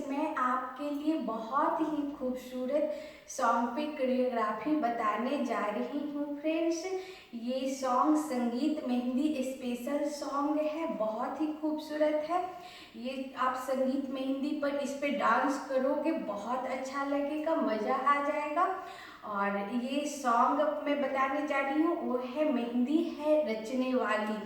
मैं आपके लिए बहुत ही खूबसूरत सॉन्ग पे कोरियोग्राफी बताने जा रही हूँ फ्रेंड्स। ये सॉन्ग संगीत मेहंदी स्पेशल सॉन्ग है, बहुत ही खूबसूरत है। ये आप संगीत मेहंदी पर इस पे डांस करोगे, बहुत अच्छा लगेगा, मज़ा आ जाएगा। और ये सॉन्ग मैं बताने जा रही हूँ वो है मेहंदी है रचने वाली।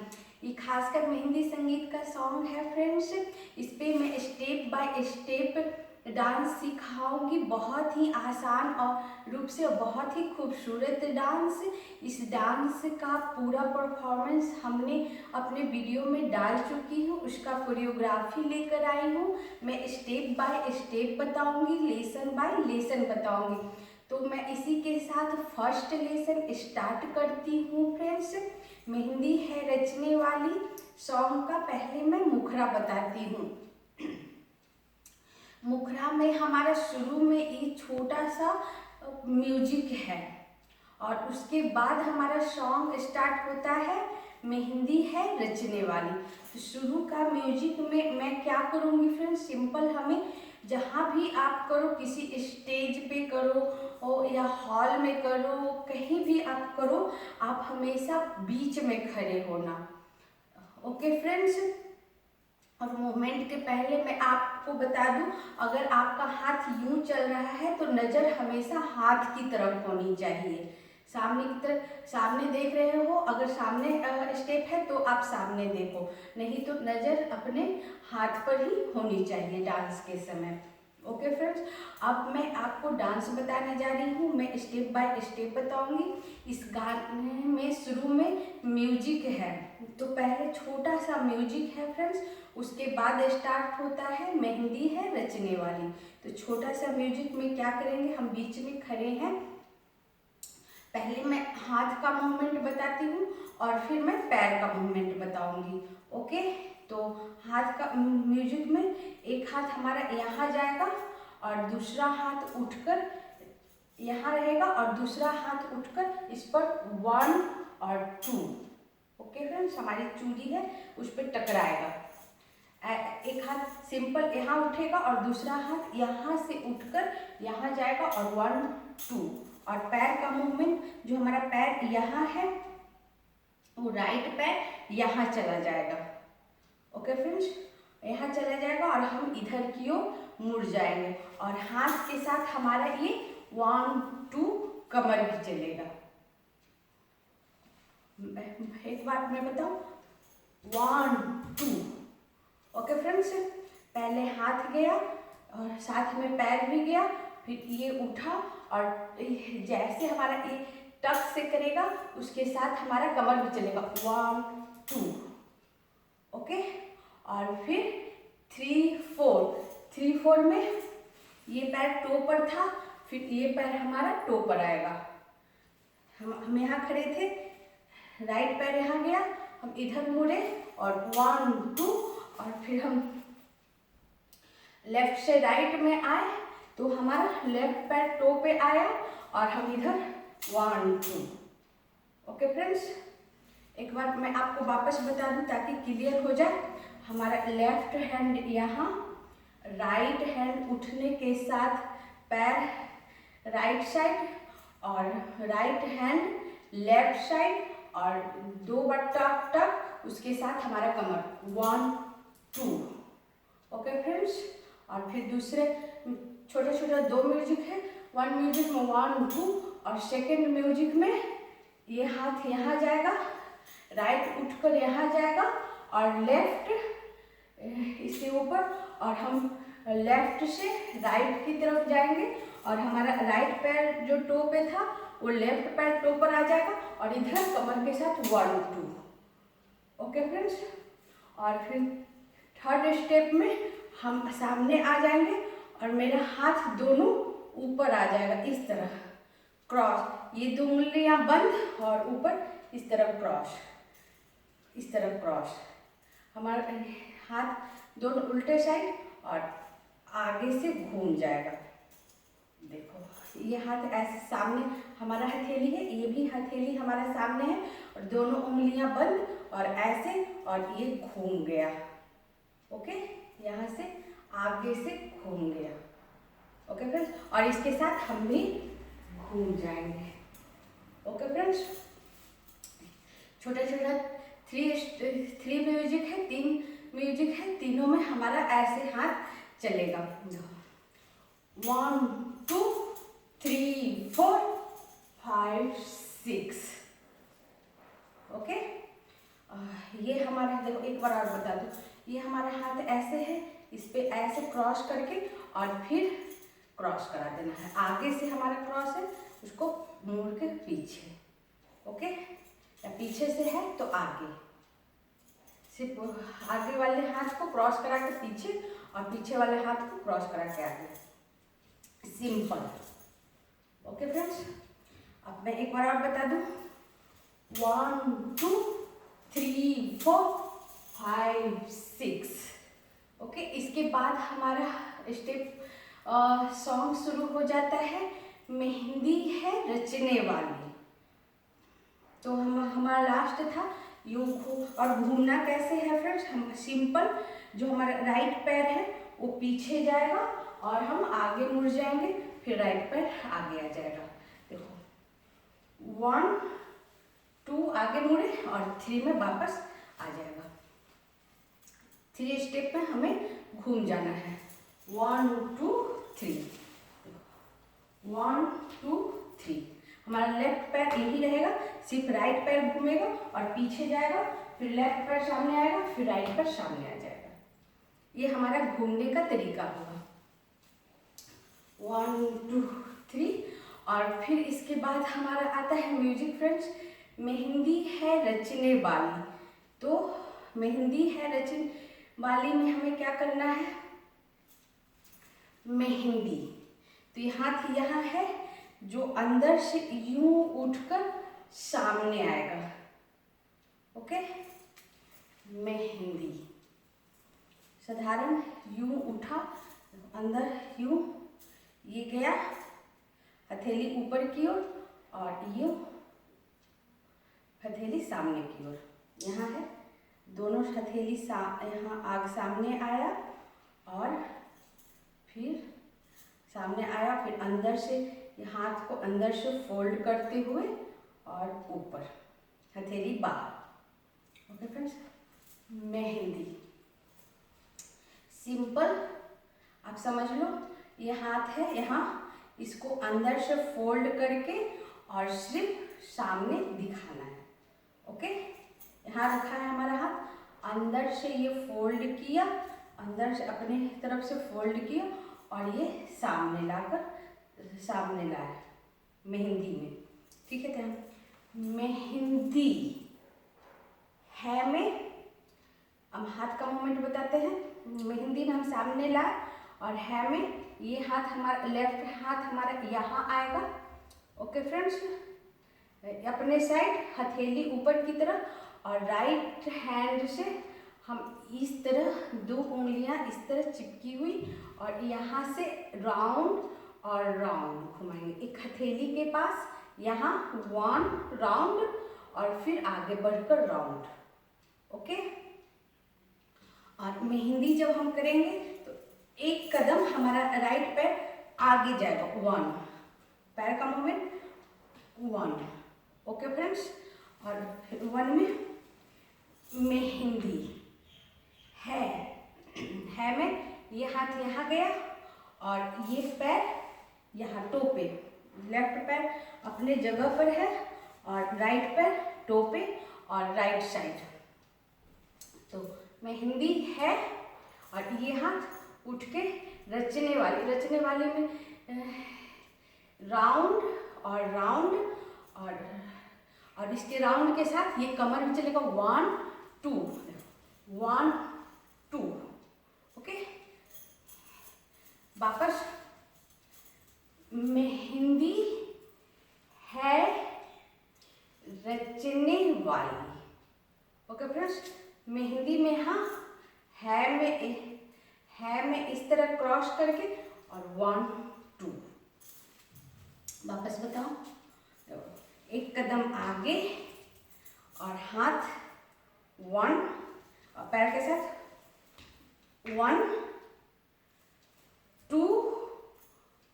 ये खासकर मेहंदी संगीत का सॉन्ग है फ्रेंड्स। इस पे मैं स्टेप बाय स्टेप डांस सिखाऊंगी, बहुत ही आसान और रूप से बहुत ही खूबसूरत डांस। इस डांस का पूरा परफॉर्मेंस हमने अपने वीडियो में डाल चुकी हूँ, उसका कोरियोग्राफी लेकर आई हूँ। मैं स्टेप बाय स्टेप बताऊंगी, लेसन बाय लेसन बताऊंगी। तो मैं इसी के साथ फर्स्ट लेसन स्टार्ट करती हूँ फ्रेंड्स। मेहंदी है रचने वाली सॉन्ग का पहले मैं मुखरा बताती हूँ। मुखरा में हमारा शुरू में एक छोटा सा म्यूजिक है और उसके बाद हमारा सॉन्ग स्टार्ट होता है मेहंदी है रचने वाली। तो शुरू का म्यूजिक में मैं क्या करूँगी फ्रेंड्स, सिंपल हमें जहाँ भी आप करो, किसी स्टेज पे करो या हॉल में करो, कहीं भी आप करो, आप हमेशा बीच में खड़े होना। Okay friends. और मूवमेंट के पहले मैं आपको बता दूं, अगर आपका हाथ यूं चल रहा है तो नज़र हमेशा हाथ की तरफ होनी चाहिए, सामने की तरफ। सामने देख रहे हो, अगर सामने स्टेप है तो आप सामने देखो, नहीं तो नज़र अपने हाथ पर ही होनी चाहिए डांस के समय। Okay friends. अब मैं आपको डांस बताने जा रही हूँ, मैं स्टेप बाय स्टेप बताऊंगी। इस गाने में शुरू में म्यूजिक है, तो पहले छोटा सा म्यूजिक है फ्रेंड्स, उसके बाद स्टार्ट होता है मेहंदी है रचने वाली। तो छोटा सा म्यूजिक में क्या करेंगे, हम बीच में खड़े हैं, पहले मैं हाथ का मूवमेंट बताती हूँ और फिर मैं पैर का मूवमेंट बताऊंगी। ओके। तो हाथ का म्यूजिक में एक हाथ हमारा यहाँ जाएगा और दूसरा हाथ उठकर यहाँ रहेगा और दूसरा हाथ उठकर इस पर 1 और 2। ओके फ्रेंड्स, हमारी चूड़ी है उस पर टकराएगा। एक हाथ सिंपल यहाँ उठेगा और दूसरा हाथ यहाँ से उठकर यहाँ जाएगा और 1 2। और पैर का मूवमेंट, जो हमारा पैर यहाँ है वो राइट पैर यहाँ चला जाएगा। ओके फ्रेंड्स, यहाँ चला जाएगा और हम इधर की ओर मुड़ जाएंगे और हाथ के साथ हमारा ये 1 2 कमर भी चलेगा। एक बार मैं बताऊं, 1 2। ओके फ्रेंड्स, पहले हाथ गया और साथ में पैर भी गया, फिर ये उठा और जैसे हमारा ये टक से करेगा उसके साथ हमारा कमर भी चलेगा, 1 2। ओके। और फिर 3 4 में ये पैर टो पर था, फिर ये पैर हमारा टो पर आएगा। हम यहाँ खड़े थे, राइट पैर यहाँ गया, हम इधर मुड़े और 1 2 और फिर हम लेफ्ट से राइट में आए तो हमारा लेफ्ट पैर टो पे आया और हम इधर 1 2। ओके फ्रेंड्स, एक बार मैं आपको वापस बता दूं ताकि क्लियर हो जाए। हमारा लेफ्ट हैंड यहाँ, राइट हैंड उठने के साथ पैर राइट साइड और राइट हैंड लेफ्ट साइड और 2 बार टक टक, उसके साथ हमारा कमर 1 2। Okay friends. और फिर दूसरे छोटे छोटे 2 म्यूजिक है, 1 म्यूजिक में 1 2 और सेकेंड म्यूजिक में ये हाथ यहाँ जाएगा, राइट उठकर यहाँ जाएगा और लेफ्ट इसके ऊपर, और हम लेफ्ट से राइट की तरफ जाएंगे और हमारा राइट पैर जो टो पे था वो लेफ्ट पैर टो पर आ जाएगा और इधर कमर के साथ 1 2। Okay friends. और फिर थर्ड स्टेप में हम सामने आ जाएंगे और मेरा हाथ दोनों ऊपर आ जाएगा, इस तरह क्रॉस, ये 2 उंगलियां बंद और ऊपर इस तरह क्रॉस, इस तरह क्रॉस। हमारा हाथ दोनों उल्टे साइड और आगे से घूम जाएगा। देखो ये हाथ ऐसे सामने हमारा हथेली है, ये भी हथेली हमारा सामने है और दोनों उंगलियां बंद और ऐसे, और ये घूम गया। ओके, यहाँ से आगे से घूम गया। ओके फ्रेंड्स, और इसके साथ हम भी घूम जाएंगे। ओके फ्रेंड्स, छोटा छोटा थ्री म्यूजिक है, 3 म्यूजिक है, तीनों में हमारा ऐसे हाथ चलेगा। 1 2 3 4 5 6। ओके, ये हमारा, देखो एक बार और बता दो, ये हमारा हाथ ऐसे है, इस पे ऐसे क्रॉस करके और फिर क्रॉस करा देना है। आगे से हमारा क्रॉस है, उसको मोड़ के पीछे। ओके, या पीछे से है तो आगे, सिर्फ आगे वाले हाथ को क्रॉस करा के पीछे और पीछे वाले हाथ को क्रॉस करा के आगे। सिंपल। ओके फ्रेंड्स, अब मैं एक बार और बता दूं, 1 2 3 4 5 6। ओके, इसके बाद हमारा स्टेप सॉन्ग शुरू हो जाता है, मेहंदी है रचने वाली। तो हमारा लास्ट था यूं और घूमना कैसे है फ्रेंड्स, हम सिंपल, जो हमारा राइट पैर है वो पीछे जाएगा और हम आगे मुड़ जाएंगे, फिर राइट पैर आगे आ जाएगा। देखो 1 2 आगे मुड़े और 3 में वापस आ जाएगा। 3 स्टेप में हमें घूम जाना है। 1 2 3, 1 2 3। हमारा लेफ्ट पैर यही रहेगा, सिर्फ राइट पैर घूमेगा और पीछे जाएगा, फिर लेफ्ट पैर सामने आएगा, फिर राइट पैर सामने आ जाएगा। ये हमारा घूमने का तरीका होगा। 1 2 3। और फिर इसके बाद हमारा आता है म्यूजिक फ्रेंड्स, मेहंदी है रचने वाली। तो मेहंदी है रचने वाली में हमें क्या करना है, मेहंदी, तो ये हाथ यहाँ है जो अंदर से यूं उठकर सामने आएगा। ओके, मेहंदी साधारण यूं उठा, अंदर यूं, ये गया हथेली ऊपर की ओर और यूं हथेली सामने की ओर, यहाँ है दोनों हथेली यहाँ आग सामने आया और फिर सामने आया, फिर अंदर से हाथ को अंदर से फोल्ड करते हुए और ऊपर हथेली बाहर। ओके फ्रेंड्स, मेहंदी सिंपल, आप समझ लो, ये हाथ है यहाँ, इसको अंदर से फोल्ड करके और सिर्फ सामने दिखाना है। ओके, यहाँ रखा है हमारा हाथ, अंदर से ये फोल्ड किया, अंदर से अपने तरफ से फोल्ड किया और ये सामने लाकर सामने लाया मेहंदी में। ठीक है, ध्यान, मेहंदी है में, अब हाथ का मूवमेंट बताते हैं। मेहंदी में हम सामने लाए और है में ये हाथ हमारा, लेफ्ट हाथ हमारा यहाँ आएगा। ओके फ्रेंड्स, अपने साइड हथेली ऊपर की तरफ और राइट हैंड से हम इस तरह 2 उंगलियां इस तरह चिपकी हुई और यहाँ से राउंड और राउंड घुमाएंगे, एक हथेली के पास यहाँ 1 राउंड और फिर आगे बढ़कर राउंड। ओके, और मेहंदी जब हम करेंगे तो एक कदम हमारा राइट पैर आगे जाएगा, 1 पैर का मूवमेंट 1। ओके फ्रेंड्स, और 1 में मेहंदी है में ये हाथ यहाँ गया और ये पैर यहाँ टो पे, लेफ्ट पैर अपने जगह पर है और राइट पैर टो पे और राइट साइड। तो मेहंदी है और ये हाथ उठ के रचने वाली में राउंड और राउंड और इसके राउंड के साथ ये कमर भी चलेगा, 1 2 1 2। ओके, वापस मेहंदी है रचने वाली। ओके फ्रेंड्स, मेहंदी में हाँ है में इस तरह क्रॉस करके और 1 2। वापस बताओ, एक कदम आगे और हाथ 1 और पैर के साथ 1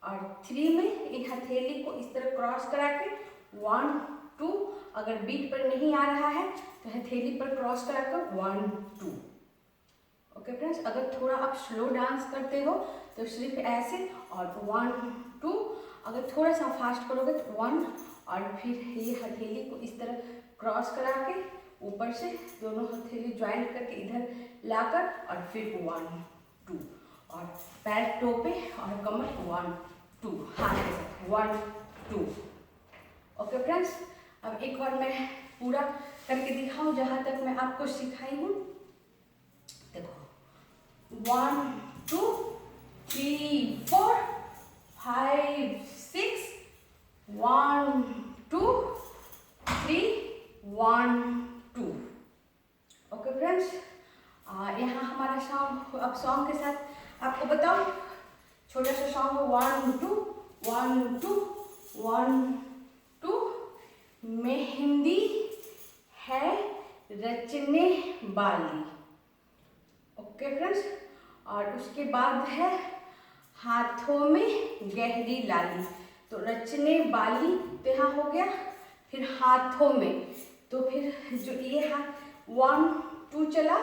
और 3 में एक हथेली को इस तरह क्रॉस करा के 1 2, अगर बीट पर नहीं आ रहा है तो हथेली पर क्रॉस करा कर 1 2। ओके फ्रेंड्स, अगर थोड़ा आप स्लो डांस करते हो तो सिर्फ ऐसे और 1 2, अगर थोड़ा सा फास्ट करोगे तो 1 और फिर ये हथेली को इस तरह क्रॉस करा के ऊपर से दोनों हथेली ज्वाइंट करके इधर लाकर और फिर 1 2 और पैर टो पे और कमर 1 2, हाथ के साथ 1 2। ओके फ्रेंड्स, अब एक बार मैं पूरा करके दिखाऊं जहां तक मैं आपको सिखाई हूँ। देखो 1 2 3 4 5 6 1 2 3 1 2। ओके फ्रेंड्स, यहाँ हमारा सॉन्ग, अब सॉन्ग के साथ आपको बताओ, छोटा सा सॉन्ग 1 2 1 2 1 2। मेहंदी है रचने वाली। ओके फ्रेंड्स, और उसके बाद है हाथों में गहरी लाली। तो रचने वाली तो यहाँ हो गया, फिर हाथों में, तो फिर जो ये हाथ 1 2 चला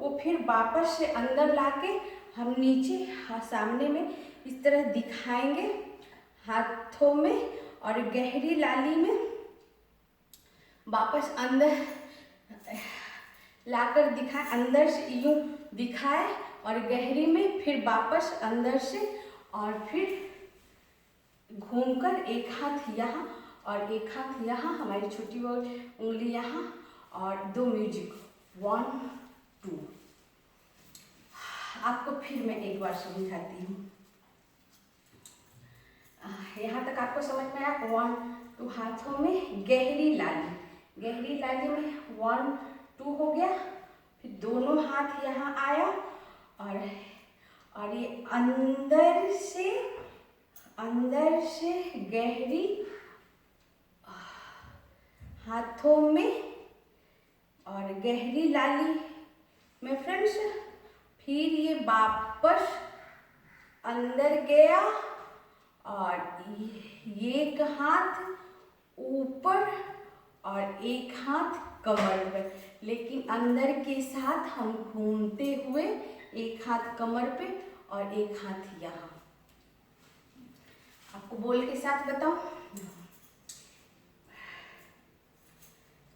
वो फिर वापस से अंदर लाके हम नीचे सामने में इस तरह दिखाएंगे हाथों में, और गहरी लाली में वापस अंदर लाकर दिखाए, अंदर से यूं दिखाए और गहरी में फिर वापस अंदर से, और फिर घूमकर एक हाथ यहाँ और एक हाथ यहाँ, हमारी छोटी उंगली यहाँ, और 2 म्यूजिक 1 2। आपको फिर मैं एक बार समझाती हूँ, यहाँ तक आपको समझ में आया। 1 2, हाथों में गहरी लाली, गहरी लाली में 1 2 हो गया, फिर दोनों हाथ यहाँ आया और ये अंदर से गहरी हाथों में और गहरी लाली में फ्रेंड्स, फिर ये वापस अंदर गया और एक हाथ ऊपर और एक हाथ कमर पर, लेकिन अंदर के साथ हम घूमते हुए एक हाथ कमर पे और एक हाथ यहाँ। आपको बोल के साथ बताओ,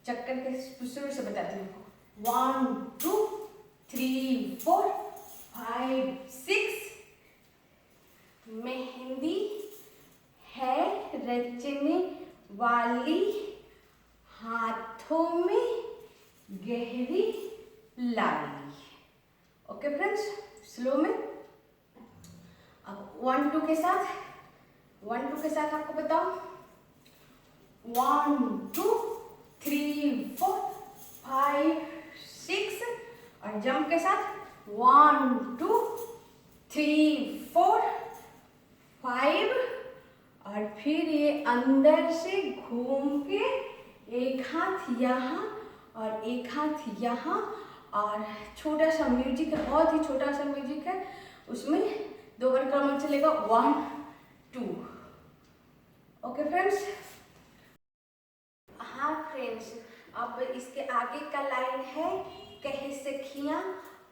चक्कर के शुरू से बताती हूँ। 1 2 3 4 5 6। मेहंदी है रचने वाली, हाथों में गहरी लाली। ओके फ्रेंड्स, स्लो में। अब 1 2 के साथ आपको बताओ। 1 2 3 4 5 6, और जंप के साथ 1 2 3 4 5, और फिर ये अंदर से घूम के एक हाथ यहाँ और एक हाथ यहाँ, और छोटा सा म्यूजिक है, बहुत ही छोटा सा म्यूजिक है, उसमें 2 बार कमर चलेगा 1 2। ओके फ्रेंड्स, हाँ फ्रेंड्स, अब इसके आगे का लाइन है, कहे सखियाँ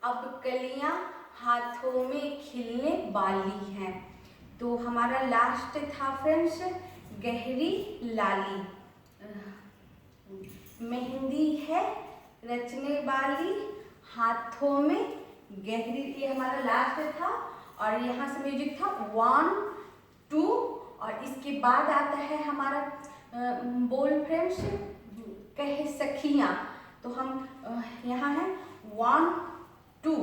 अब कलियाँ हाथों में खिलने वाली हैं। तो हमारा लास्ट था फ्रेंड्स गहरी लाली। मेहंदी है रचने वाली, हाथों में गहरी, ये हमारा लास्ट था, और यहाँ से म्यूजिक था 1 2, और इसके बाद आता है हमारा बोल फ्रेंड्स कहे सखियाँ। तो हम यहाँ है 1 2,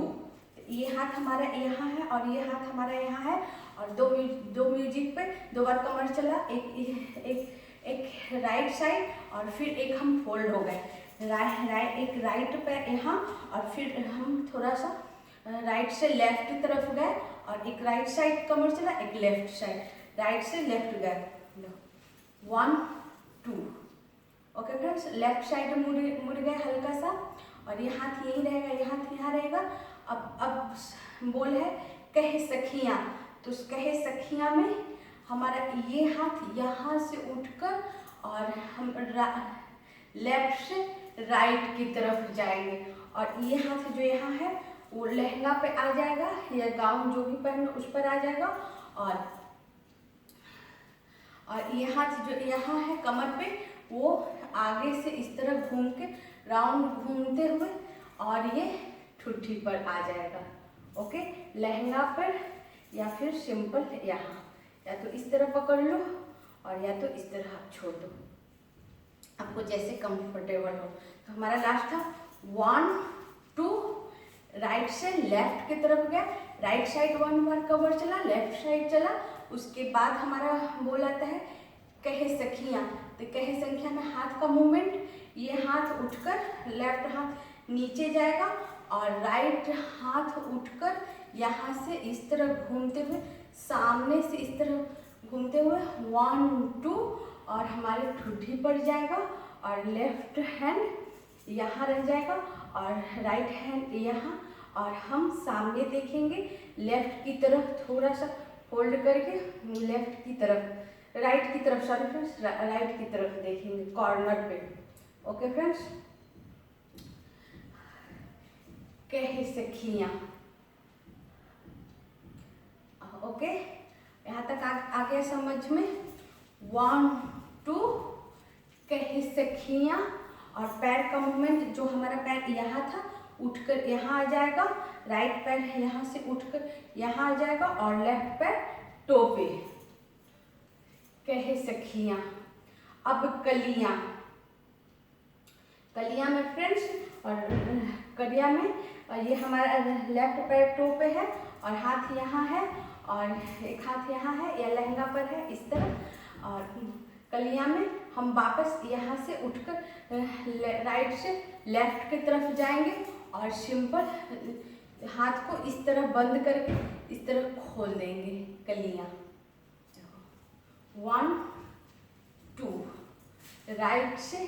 ये हाथ हमारा यहाँ है और ये हाथ हमारा यहाँ है, और दो म्यूजिक पे 2 बार कमर चला, एक राइट साइड, और फिर एक हम फोल्ड हो गए, एक राइट पे यहाँ, और फिर हम थोड़ा सा राइट से लेफ्ट की तरफ गए, और एक राइट साइड कमर चला, एक लेफ्ट साइड, राइट से लेफ्ट गए, 1 2। ओके फ्रेंड्स, लेफ्ट साइड मुड़ गए हल्का सा, और ये हाथ यहीं रहेगा, ये हाथ यहाँ रहेगा। अब बोल है कहे सखियाँ, तो कहे सखियाँ में हमारा ये हाथ यहाँ से उठकर और हम लेफ्ट से राइट की तरफ जाएंगे, और ये हाथ जो यहाँ है वो लहंगा पे आ जाएगा या गाउन जो भी पहनो उस पर आ जाएगा, और ये हाथ जो यहाँ है कमर पे वो आगे से इस तरह घूम के राउंड घूमते हुए और ये ठुड्डी पर आ जाएगा। ओके, लहंगा पर या फिर सिंपल यहाँ, या तो इस तरह पकड़ लो और या तो इस तरह आप छोड़ दो, आपको जैसे कंफर्टेबल हो। तो हमारा लास्ट था 1 2, राइट से लेफ्ट की तरफ गया, राइट साइड 1 बार कवर चला, लेफ्ट साइड चला, उसके बाद हमारा बोल आता है कहे सखियाँ। तो कहे संख्या में हाथ का मूवमेंट, ये हाथ उठकर लेफ्ट हाथ नीचे जाएगा और राइट हाथ उठकर यहाँ से इस तरह घूमते हुए सामने से इस तरह घूमते हुए 1 2 और हमारे ठुड्डी पर जाएगा, और लेफ्ट हैंड यहाँ रह जाएगा और राइट हैंड यहाँ, और हम सामने देखेंगे लेफ्ट की तरफ, थोड़ा सा होल्ड करके लेफ्ट की तरफ, राइट की तरफ, सॉरी फ्रेंड्स, राइट की तरफ देखेंगे कॉर्नर पे। ओके फ्रेंड्स, कहे सखियाँ। ओके, यहाँ तक आ गया समझ में। 1 2, कहे सखियाँ, और पैर का मूवमेंट जो हमारा पैर यहाँ था उठकर यहाँ आ जाएगा, राइट पैर यहाँ से उठकर यहाँ आ जाएगा और लेफ्ट पैर टो पे। कहे सखियाँ। अब कलियाँ, कलियाँ में फ्रेंड्स, और कलियाँ में ये हमारा लेफ्ट पैर टो पे है और हाथ यहाँ है और एक हाथ यहाँ है या लहंगा पर है इस तरह, और कलियाँ में हम वापस यहाँ से उठकर राइट से लेफ्ट की तरफ जाएंगे और सिंपल हाथ को इस तरह बंद करके इस तरह खोल देंगे कलियाँ। 1 2, राइट से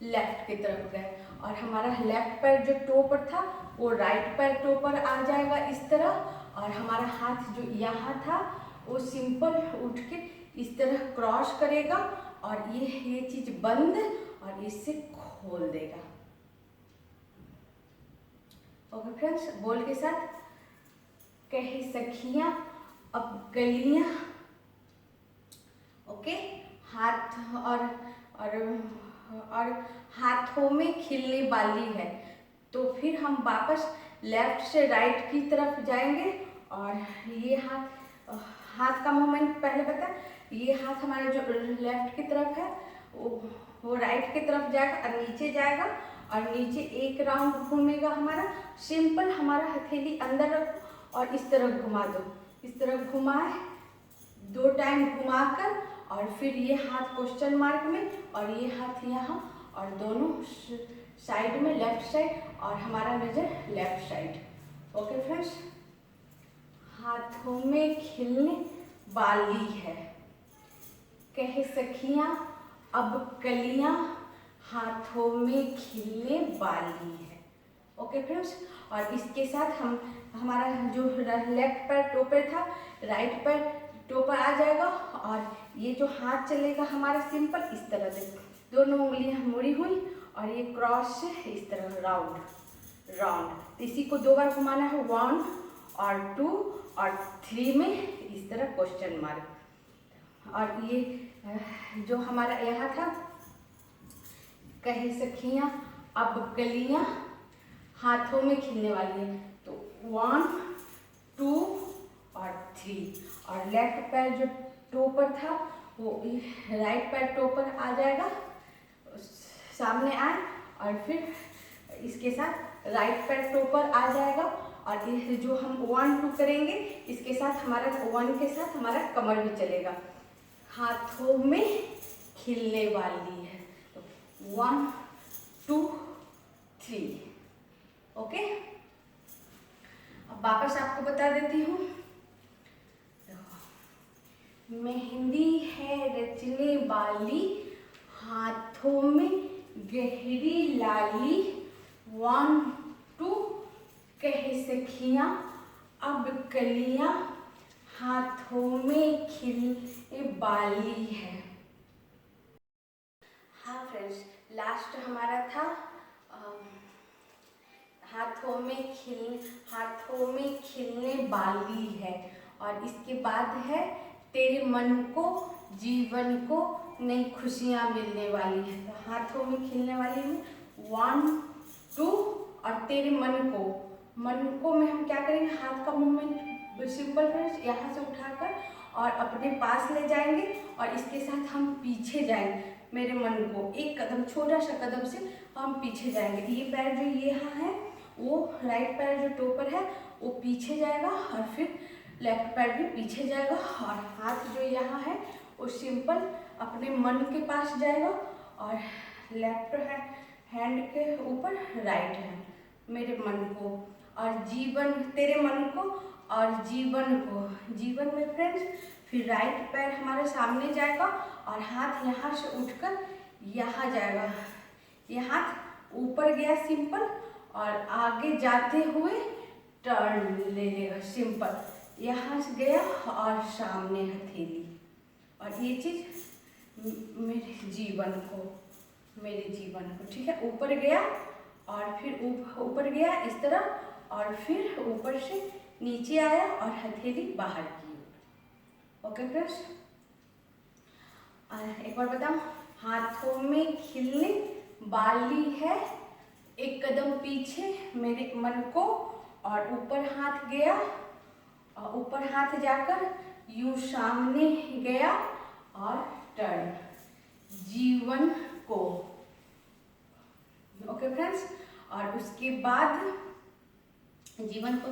लेफ्ट की तरफ गए और हमारा लेफ्ट पैर जो टो पर था वो राइट पैर टो पर आ जाएगा इस तरह, और हमारा हाथ जो यहाँ था वो सिंपल उठ के इस तरह क्रॉस करेगा और ये चीज बंद और इसे खोल देगा। ओके फ्रेंड्स, बोल के साथ, कहे सखियाँ अब कलियाँ। ओके, हाथ और हाथों में खिलने वाली है, तो फिर हम वापस लेफ्ट से राइट की तरफ जाएंगे और ये हाथ का मूवमेंट पहले बता, ये हाथ हमारा जो लेफ्ट की तरफ है वो राइट की तरफ जाएगा और नीचे जाएगा और नीचे एक राउंड घूमेगा हमारा, सिंपल हमारा हथेली अंदर रखो और इस तरह घुमा दो, इस तरह घुमाए 2 टाइम घुमाकर, और फिर ये हाथ क्वेश्चन मार्क में और ये हाथ यहाँ, और दोनों साइड में लेफ्ट साइड और हमारा नजर लेफ्ट साइड। ओके फ्रेंड्स, हाथों में खिलने वाली है, कहे सखियाँ अब कलियाँ हाथों में खिलने वाली है। ओके फ्रेंड्स, और इसके साथ हम हमारा जो लेफ्ट पैर टो पर था राइट पैर टो पर आ जाएगा, और ये जो हाथ चलेगा हमारा सिंपल इस तरह से, दोनों उंगलियां मुड़ी हुई और ये क्रॉस से इस तरह राउंड राउंड। इसी को 2 बार घुमाना है, 1 और 2 और 3 में इस तरह क्वेश्चन मार्क। और ये जो हमारा यहाँ था, कहे सखियाँ अब कलियाँ हाथों में खिलने वाली है, तो 1 2 और 3, और लेफ्ट पैर जो टो पर था वो राइट पैर टो पर आ जाएगा, सामने आए, और फिर इसके साथ राइट पैर टो पर आ जाएगा, और ये जो हम 1 2 करेंगे इसके साथ हमारा 1 के साथ हमारा कमर भी चलेगा, हाथों में खिलने वाली है, तो 1 2 3। ओके, अब वापस आपको बता देती हूँ, मेहंदी है रचने वाली हाथों में गहरी लाली, 1 2, कहे सखियाँ अब कलियाँ हाथों में खिलने बाली है। हाँ फ्रेंड्स, लास्ट हमारा था हाथों में खिलने बाली है, और इसके बाद है तेरे मन को जीवन को नई खुशियाँ मिलने वाली है। तो हाथों में खिलने वाली में 1 2, और तेरे मन को में हम क्या करेंगे, हाथ का मूवमेंट सिंपल फ्रेंड्स, यहाँ से उठाकर और अपने पास ले जाएंगे, और इसके साथ हम पीछे जाएंगे। मेरे मन को एक कदम, छोटा सा कदम से हम पीछे जाएंगे। ये पैर जो यहाँ है, वो राइट पैर जो टोपर है वो पीछे जाएगा, और फिर लेफ्ट पैर भी पीछे जाएगा, और हाथ जो यहाँ है वो सिंपल अपने मन के पास जाएगा, और लेफ्ट हैंड के ऊपर राइट हैंड मेरे मन को, और जीवन तेरे मन को और जीवन में फ्रेंड्स, फिर राइट पैर हमारे सामने जाएगा, और हाथ यहाँ से उठकर यहाँ जाएगा। ये हाथ ऊपर गया सिंपल, और आगे जाते हुए टर्न ले लेगा सिंपल, यहाँ से गया और सामने हथेली। और ये चीज़ मेरे जीवन को ठीक है, ऊपर गया और फिर ऊपर गया इस तरह, और फिर ऊपर से नीचे आया और हथेली बाहर की ओर। ओके फ्रेंड्स, एक बार बताओ, हाथों में खिलने बाली है, एक कदम पीछे मेरे मन को, और ऊपर हाथ गया, और ऊपर हाथ जाकर यूं सामने गया और टर्न जीवन को। ओके फ्रेंड्स, और उसके बाद जीवन को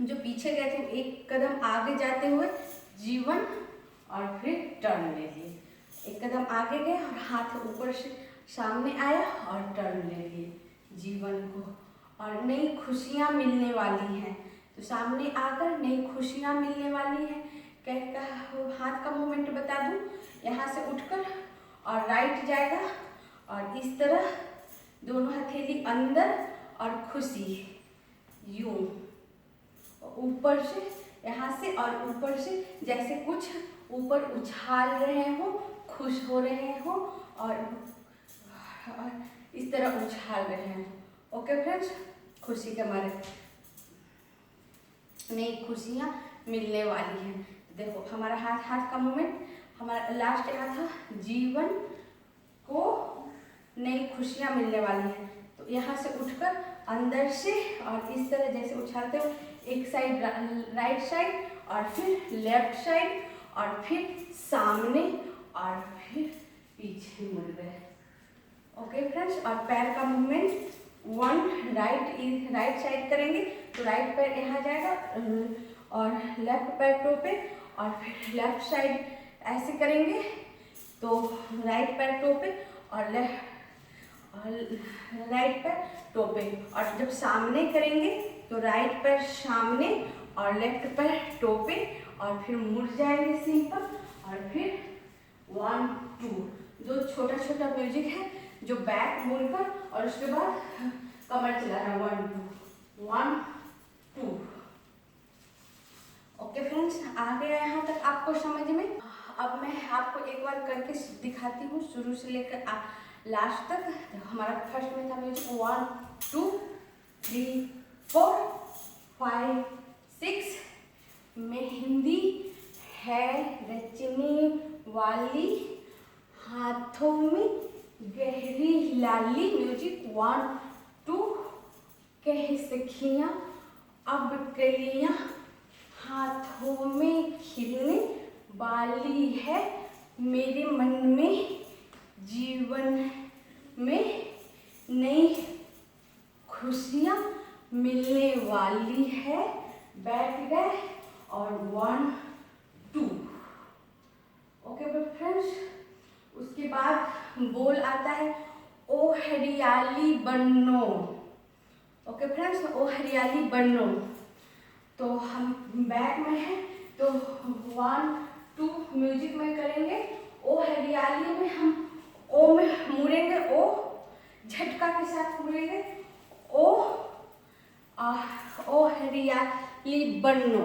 जो पीछे गए थे, एक कदम आगे जाते हुए जीवन, और फिर टर्न ले लिए। एक कदम आगे गए और हाथ ऊपर से सामने आया और टर्न ले लिए जीवन को, और नई खुशियाँ मिलने वाली हैं। तो सामने आकर नई खुशियाँ मिलने वाली हैं। क्या हाथ का मूवमेंट बता दूँ, यहाँ से उठकर और राइट जाएगा, और इस तरह दोनों हथेली अंदर, और खुशी यूं ऊपर से, यहाँ से और ऊपर से, जैसे कुछ ऊपर उछाल रहे हो, खुश हो रहे हो, और इस तरह उछाल रहे हैं। ओके फ्रेंड्स, खुशी के मारे नई खुशियाँ मिलने वाली हैं। देखो हमारा हाथ का मूवमेंट, हमारा लास्ट क्या था, जीवन को नई खुशियाँ मिलने वाली हैं। तो यहाँ से उठकर अंदर से और इस तरह जैसे उछालते हो, एक साइड राइट साइड, और फिर लेफ्ट साइड, और फिर सामने, और फिर पीछे मुड़ गए। ओके फ्रेंड्स, और पैर का मूवमेंट 1 राइट साइड करेंगे, तो राइट पैर यहाँ जाएगा, और लेफ्ट पैर टो पे, और फिर लेफ्ट साइड ऐसे करेंगे, तो राइट पैर टो पे और राइट पैर टो पे, और जब सामने करेंगे तो राइट पैर सामने और लेफ्ट पैर टो पे, और फिर मुड़ जाएंगे सिंपल, और फिर 1 2, जो छोटा छोटा म्यूजिक है, जो बैक मुड़कर, और उसके बाद कमर चलाना 1 2 1 2। ओके फ्रेंड्स, आ गया यहाँ तक आपको समझ में। अब मैं आपको एक बार करके दिखाती हूँ, शुरू से लेकर लास्ट तक। हमारा फर्स्ट में था म्यूजिक 1 2 3 4 5 6। मेहंदी है रचने वाली, हाथों में गहरी लाली। म्यूजिक 1 2। कह सखियाँ अब कलियाँ, हाथों में खिलने वाली है, मेरे मन में जीवन में नई खुशियाँ मिलने वाली है। बैठ गए और 1 2। ओके फ्रेंड्स, उसके बाद बोल आता है, ओ हरियाली बन्नो। ओके फ्रेंड्स, ओ हरियाली बन्नो। तो हम बैक में हैं, तो 1 2 म्यूजिक में करेंगे। ओ हरियाली में हम ओ में मुड़ेंगे, ओ झटका के साथ मुड़ेंगे, ओ हरियाली बन्नो।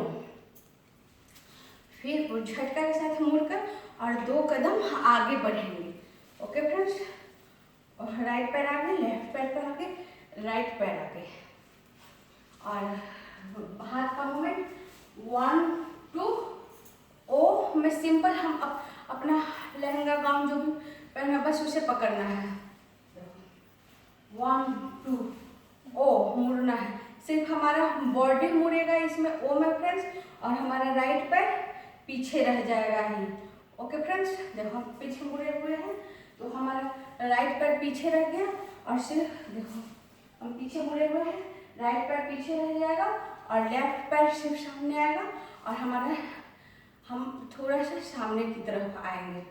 फिर वो झटका के साथ मुड़कर और 2 कदम आगे बढ़ेंगे। ओके फ्रेंड्स, और राइट पैर आगे, लेफ्ट पैर पर आगे, राइट पैर आगे, और हाथ का मूवमेंट 1 2 ओ में सिंपल हम अपना लहंगा गाउन जो भी पहना बस उसे पकड़ना है। 1 2 ओ मुड़ना है, सिर्फ हमारा बॉडी मुड़ेगा इसमें ओ में फ्रेंड्स, और हमारा राइट पैर पीछे रह जाएगा ही। ओके फ्रेंड्स, जब हम पीछे मुड़े हुए हैं तो हमारा राइट पैर पीछे रह गया, और सिर्फ देखो हम पीछे मुड़े हुए हैं, राइट पैर पीछे रह जाएगा और लेफ्ट पैर सिर्फ सामने आएगा, और हम थोड़ा सा सामने की तरफ आएंगे।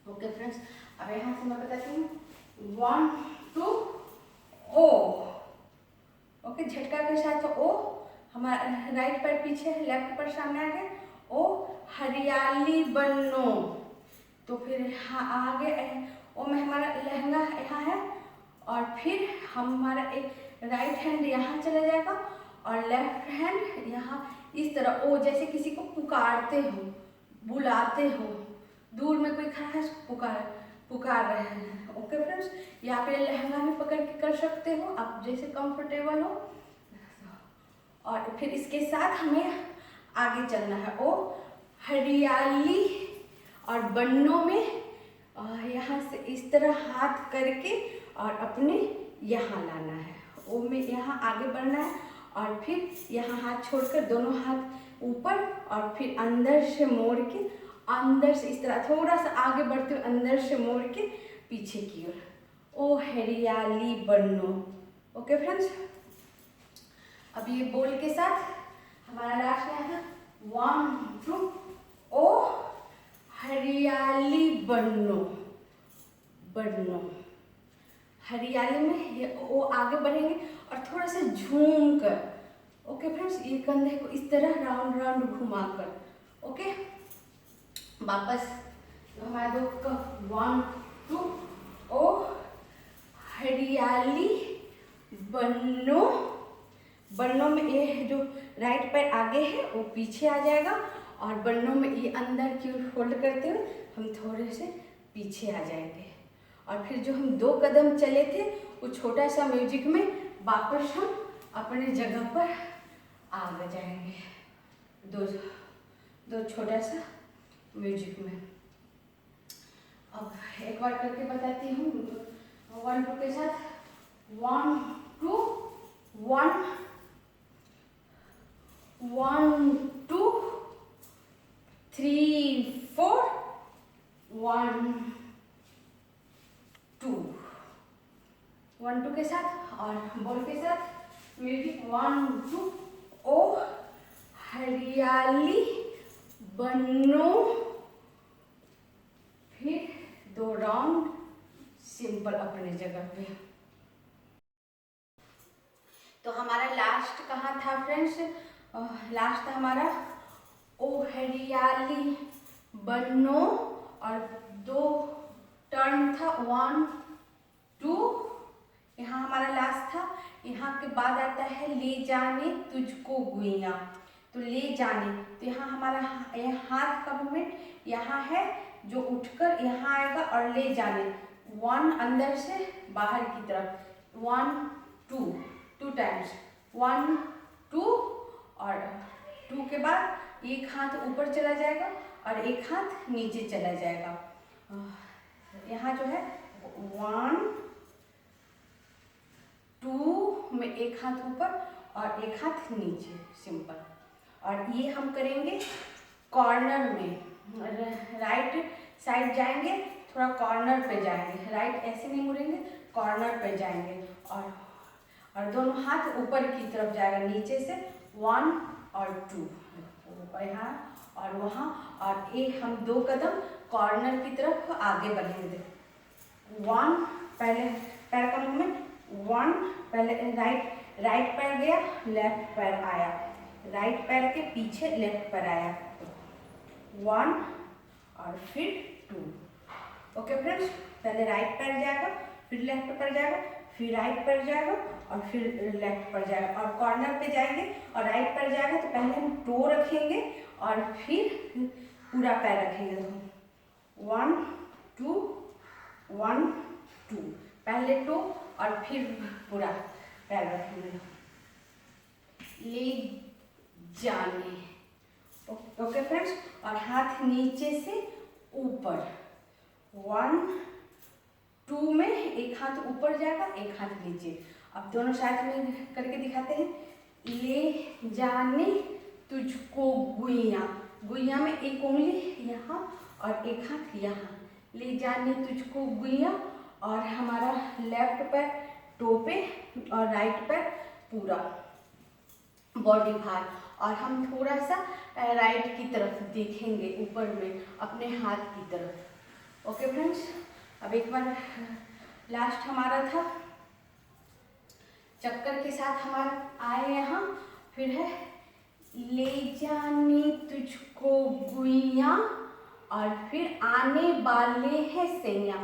ओके फ्रेंड्स, अब यहाँ से मैं बताती हूँ 1 2 ओ। ओके, झटका के साथ ओ, हमारा राइट पैर पीछे, लेफ्ट पैर सामने आगे, ओ हरियाली बनो। तो फिर आगे ओ में हमारा लहंगा यहाँ है, और फिर हमारा एक राइट हैंड यहाँ चला जाएगा और लेफ्ट हैंड यहाँ इस तरह ओ, जैसे किसी को पुकारते हो, बुलाते हो, दूर में कोई खड़ा है पुकार रहे हैं। ओके फ्रेंड्स, यहाँ पे लहंगा भी पकड़ के कर सकते हो आप, जैसे कंफर्टेबल हो। और फिर इसके साथ हमें आगे चलना है। ओ हरियाली और बन्नों में यहाँ से इस तरह हाथ करके और अपने यहाँ लाना है। ओ में यहाँ आगे बढ़ना है, और फिर यहाँ हाथ छोड़कर दोनों हाथ ऊपर, और फिर अंदर से मोड़ के, अंदर से इस तरह थोड़ा सा आगे बढ़ते हुए अंदर से मोड़ के पीछे की ओर। ओ हरियाली बनो। ओके फ्रेंड्स, अब ये बोल के साथ हमारा लास्ट में है 1 2 ओ हरियाली बनो। हरियाली में ये ओ आगे बढ़ेंगे और थोड़ा सा झूम कर। ओके फ्रेंड्स, ये कंधे को इस तरह राउंड राउंड घुमा कर। ओके, वापस तो हमारा दो 1 2 ओ हरियाली बनो। बन्नों में ये जो राइट पैर आगे है वो पीछे आ जाएगा, और बन्नों में ये अंदर की ओर फोल्ड करते हुए हम थोड़े से पीछे आ जाएंगे। और फिर जो हम 2 कदम चले थे वो छोटा सा म्यूजिक में वापस हम अपने जगह पर आ जाएंगे। दो छोटा सा म्यूजिक में। अब एक बार करके बताती हूँ 1 2 के साथ 1 2 1 1 2 3 4 1 2 1 2 के साथ और बोल के साथ म्यूजिक 1 2 ओ हरियाली बनो। फिर 2 राउंड सिंपल अपने जगह पे। तो हमारा लास्ट कहाँ था फ्रेंड्स? लास्ट था हमारा ओ हरियाली बनो, और 2 टर्न था 1 2। यहाँ हमारा लास्ट था। यहाँ के बाद आता है ले जाने तुझको गुइया। तो ले जाने, तो यहाँ हमारा हाथ का मूवमेंट यहाँ है जो उठकर यहाँ आएगा, और ले जाने 1 अंदर से बाहर की तरफ 1 2 टाइम्स 1 2, और 2 के बाद एक हाथ ऊपर चला जाएगा और एक हाथ नीचे चला जाएगा। यहाँ जो है 1 2 में एक हाथ ऊपर और एक हाथ नीचे सिंपल। और ये हम करेंगे कॉर्नर में, राइट साइड जाएंगे, थोड़ा कॉर्नर पे जाएंगे, राइट ऐसे नहीं मुड़ेंगे, कॉर्नर पे जाएंगे, और दोनों हाथ ऊपर की तरफ जाएगा नीचे से 1 और 2 ऊपर यहाँ और वहाँ, और ये हम 2 कदम कॉर्नर की तरफ आगे बढ़ेंगे। 1 पहले पैर का मूवमेंट, 1 पहले राइट पैर गया, लेफ्ट पैर आया, राइट पैर के पीछे लेफ्ट पैर आया, 1 और फिर 2। ओके फ्रेंड्स, पहले राइट पैर जाएगा, फिर लेफ्ट पैर जाएगा, फिर राइट पैर जाएगा और फिर लेफ्ट पैर जाएगा, और कॉर्नर पे जाएंगे और राइट पैर जाएगा तो पहले हम टो रखेंगे और फिर पूरा पैर रखेंगे। देखो 1 2 1 2, पहले टो और फिर पूरा पैर रखेंगे। ले जाने, ओके फ्रेंड्स। और हाथ नीचे से ऊपर, 1 2 में एक हाथ ऊपर जाएगा, एक हाथ नीचे। अब दोनों साइड में करके दिखाते हैं। ले जाने तुझको गुइया, गुइया में एक उंगली यहाँ और एक हाथ यहाँ। ले जाने तुझको गुइया, और हमारा लेफ्ट पैर टो पे और राइट पैर पूरा बॉडी भार। और हम थोड़ा सा राइट की तरफ देखेंगे, ऊपर में अपने हाथ की तरफ। ओके फ्रेंड्स, अब एक बार लास्ट हमारा था चक्कर के साथ हमारा आए यहाँ। फिर है ले जाने तुझको गुइया, और फिर आने वाले हैं सैया।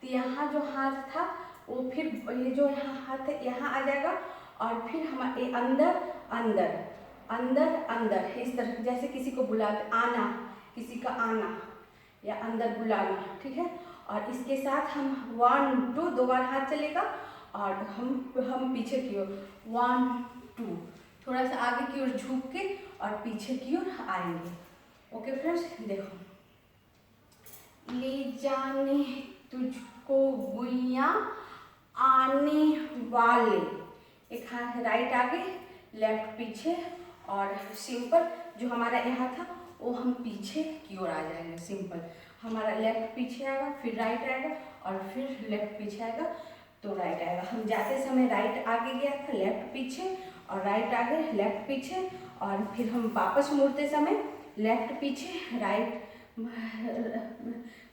तो यहाँ जो हाथ था वो फिर ये जो यहाँ हाथ है यहाँ आ जाएगा, और फिर हमारे अंदर अंदर अंदर अंदर इस तरह, जैसे किसी को बुलाते आना, किसी का आना या अंदर बुलाना, ठीक है। और इसके साथ हम 1 2 दो बार हाथ चलेगा, और हम पीछे की ओर 1 2, थोड़ा सा आगे की ओर झुक के और पीछे की ओर आएंगे। ओके फ्रेंड्स, देखो ले जाने तुझको गुइया, आने वाले, एक हाथ राइट आगे लेफ्ट पीछे, और सिंपल जो हमारा यहाँ था वो हम पीछे की ओर आ जाएंगे। सिंपल हमारा लेफ्ट पीछे आएगा, फिर राइट आएगा, और फिर लेफ्ट पीछे आएगा तो राइट आएगा। हम जाते समय राइट आगे गया था, लेफ्ट पीछे, और राइट आगे लेफ्ट पीछे, और फिर हम वापस मुड़ते समय लेफ्ट पीछे राइट,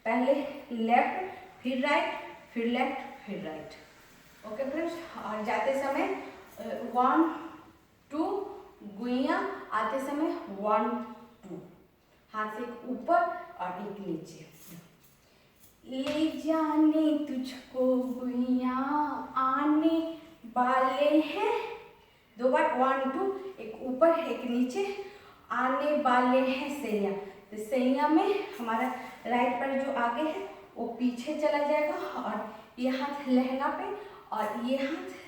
पहले लेफ्ट फिर राइट फिर लेफ्ट फिर राइट। ओके फ्रेंड्स, और जाते समय 1 2 गुइया, आते समय 1 2, हाथ से एक ऊपर और एक नीचे। ले जाने तुझको गुइया, आने वाले हैं, दो बार 1 2, एक ऊपर एक नीचे, आने वाले हैं सैया। तो सैया में हमारा राइट पैर जो आगे है वो पीछे चला जाएगा, और ये हाथ लहंगा पे और ये हाथ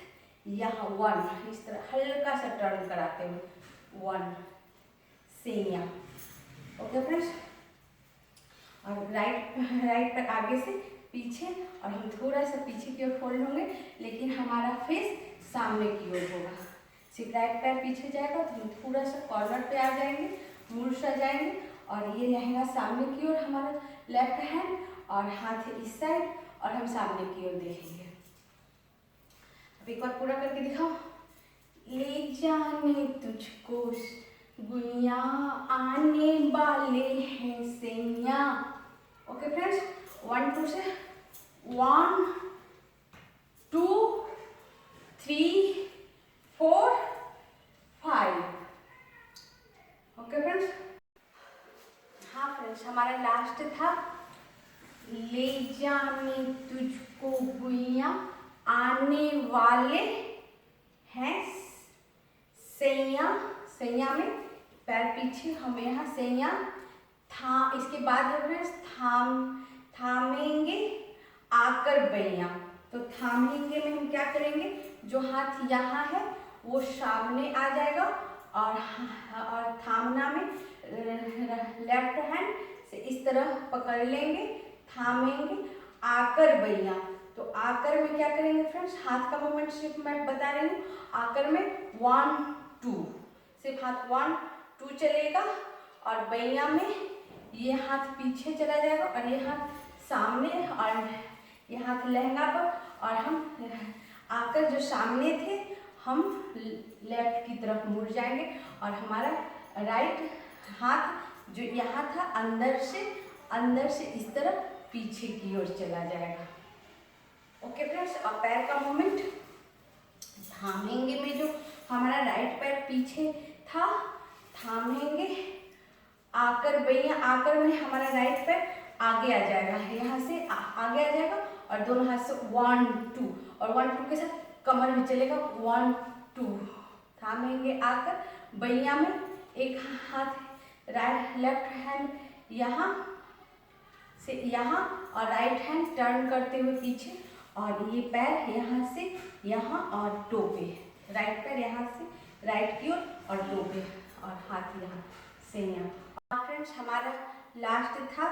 यहाँ 1, इस तरह हल्का सा टर्न कराते हुए 1 सैया। ओके फ्रेंड्स, और राइट पैर आगे से पीछे, और हम थोड़ा सा पीछे की ओर फोल्ड होंगे, लेकिन हमारा फेस सामने की ओर होगा। सिर्फ राइट पैर पीछे जाएगा तो हम थोड़ा सा कॉर्नर पे आ जाएंगे, मुड़ सा जाएंगे, और ये लहंगा सामने की ओर हमारा लेफ्ट हैंड, और हाथ इस साइड, और हम सामने की ओर देखेंगे। अब एक बार पूरा करके दिखाओ। ले जाने तुझको गुइया, आने वाले हैं सैया। ओके फ्रेंड्स, 1 2 से 1 2 3 4 5। ओके फ्रेंड्स, हाँ फ्रेंड्स, हमारा लास्ट था ले जाने तुझको गुइया, आने वाले हैं सैया। सैया में पैर पीछे, हम यहाँ सैया था, इसके बाद है फ्रेंड्स थामेंगे आकर बैया। तो थामेंगे में हम क्या करेंगे, जो हाथ यहाँ है वो सामने आ जाएगा, और थामना में लेफ्ट हैंड से इस तरह पकड़ लेंगे, थामेंगे आकर बैया। तो आकर में क्या करेंगे फ्रेंड्स, हाथ का मूवमेंट सिर्फ मैं बता रही हूँ। आकर में 1 2, सिर्फ हाथ 1 2 चलेगा, और बैया में ये हाथ पीछे चला जाएगा, और ये हाथ सामने, और ये हाथ लहंगा पर, और हम आकर जो सामने थे हम लेफ्ट की तरफ मुड़ जाएंगे, और हमारा राइट हाथ जो यहाँ था अंदर से इस तरह पीछे की ओर चला जाएगा। ओके फ्रेंड्स, और पैर का मूवमेंट थामेंगे में जो हमारा राइट पैर पीछे था, थामेंगे आकर बैया, आकर में हमारा राइट पैर आगे आ जाएगा, यहाँ से आगे आ जाएगा, और दोनों हाथ से 1 2, और 1 2 के साथ कमर भी चलेगा 1 2। थामेंगे आकर बैया में एक हाथ लेफ्ट हैंड यहाँ से यहाँ और राइट हैंड टर्न करते हुए पीछे, और ये पैर यहाँ से यहाँ और टो पे, राइट पैर यहाँ से राइट की ओर और टो पे, और हाथ यहाँ से यहाँ। फ्रेंड्स हमारा लास्ट था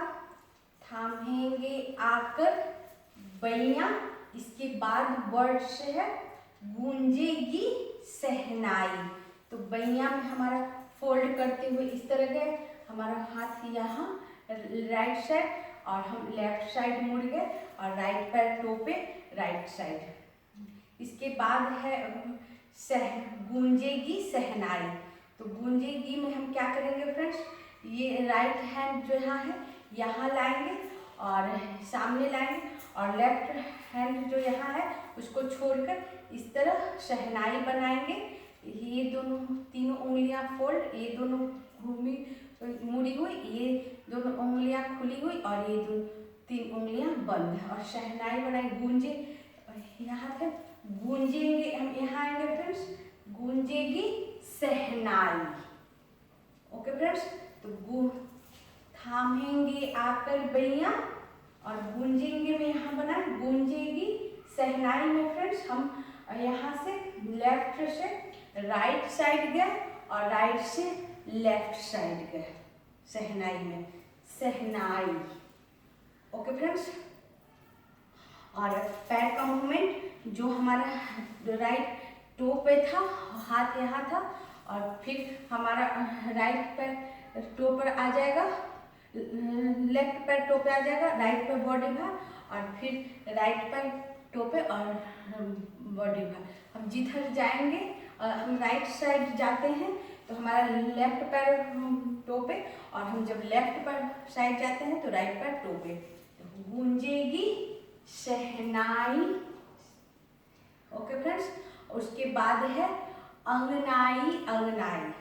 थामेंगे आकर बैया, इसके बाद वर्ड से है गूंजेगी शहनाई। तो बैया में हमारा फोल्ड करते हुए इस तरह गए, हमारा हाथ यहाँ राइट साइड और हम लेफ्ट साइड मुड़ गए, और राइट पैर टो पे राइट साइड। इसके बाद है गूंजेगी शहनाई। तो गूंजेगी में हम क्या करेंगे फ्रेंड्स, ये राइट हैंड जो यहाँ लाएंगे और सामने लाएंगे, और लेफ्ट हैंड जो यहाँ है उसको छोड़कर इस तरह शहनाई बनाएंगे। ये दोनों तीनों उंगलियां फोल्ड, ये दोनों घूमी मुड़ी हुई, ये दोनों उंगलियां खुली हुई, और ये तीन उंगलियां बंद, और शहनाई बनाए। गूंजे यहाँ थे, गूंजेंगे हम यहाँ आएंगे फ्रेंड्स, गूंजेगी शहनाई। ओके फ्रेंड्स, तो थामेंगे आकर बैया और गूंजेंगे में यहाँ बना गूंजेगी शहनाई में फ्रेंड्स हम यहाँ से लेफ्ट से राइट साइड गए और राइट से लेफ्ट साइड गए शहनाई में, शहनाई। ओके फ्रेंड्स, और पैर का मूवमेंट जो हमारा राइट टो पे था, हाथ यहाँ था, और फिर हमारा राइट पैर टो पर आ जाएगा, लेफ्ट पैर टो पे आ जाएगा, राइट पे बॉडी भार, और फिर राइट पैर टो पे और बॉडी भार। हम जिधर जाएंगे हम राइट साइड जाते हैं तो हमारा लेफ्ट पैर टो पे, और हम जब लेफ्ट पैर साइड जाते हैं तो राइट पैर टो पे। तो गूंजेगी शहनाई। ओके फ्रेंड्स, उसके बाद है अंगनाई। अंगनाई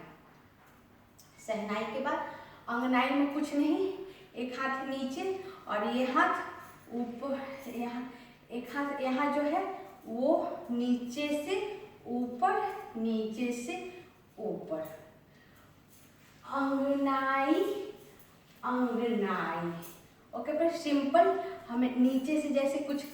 शहनाई के बाद अंगनाई में कुछ नहीं, एक हाथ नीचे और ये हाथ ऊपर, यहाँ एक हाथ यहाँ जो है वो नीचे से ऊपर, नीचे से ऊपर। अंगनाई, अंगनाई। ओके पर सिंपल, हमें नीचे से जैसे कुछ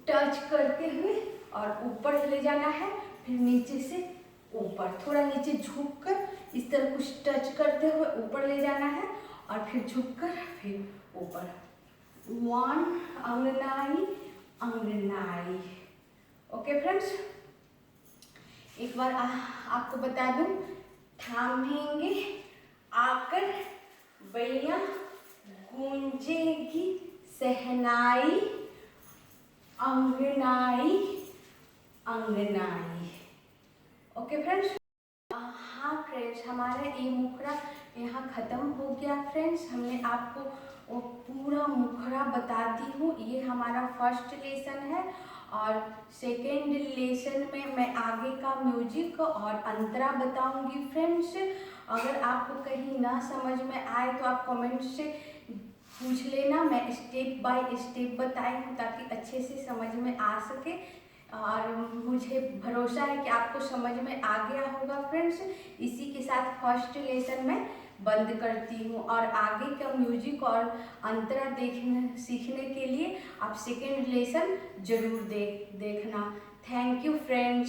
टच करते हुए और ऊपर ले जाना है, फिर नीचे से ऊपर, थोड़ा नीचे झुककर इस तरह कुछ टच करते हुए ऊपर ले जाना है, और फिर झुककर फिर ऊपर। वन, अंगनाई, अंगनाई। ओके फ्रेंड्स, एक बार आपको बता दूं, थामेंगे आकर बैया, गूंजेगी शहनाई, अंगनाई, अंगनाई। ओके फ्रेंड्स, हाँ फ्रेंड्स, हमारा ये मुखड़ा यहाँ ख़त्म हो गया फ्रेंड्स। हमने आपको वो पूरा मुखड़ा बता दी हूँ। ये हमारा फर्स्ट लेसन है, और सेकेंड लेसन में मैं आगे का म्यूजिक और अंतरा बताऊंगी फ्रेंड्स। अगर आपको कहीं ना समझ में आए तो आप कमेंट से पूछ लेना, मैं स्टेप बाय स्टेप बताई हूँ ताकि अच्छे से समझ में आ सके, और मुझे भरोसा है कि आपको समझ में आ गया होगा फ्रेंड्स। इसी के साथ फर्स्ट लेसन में बंद करती हूँ, और आगे का म्यूजिक और अंतरा सीखने के लिए आप सेकेंड लेसन जरूर देखना। Thank you friends.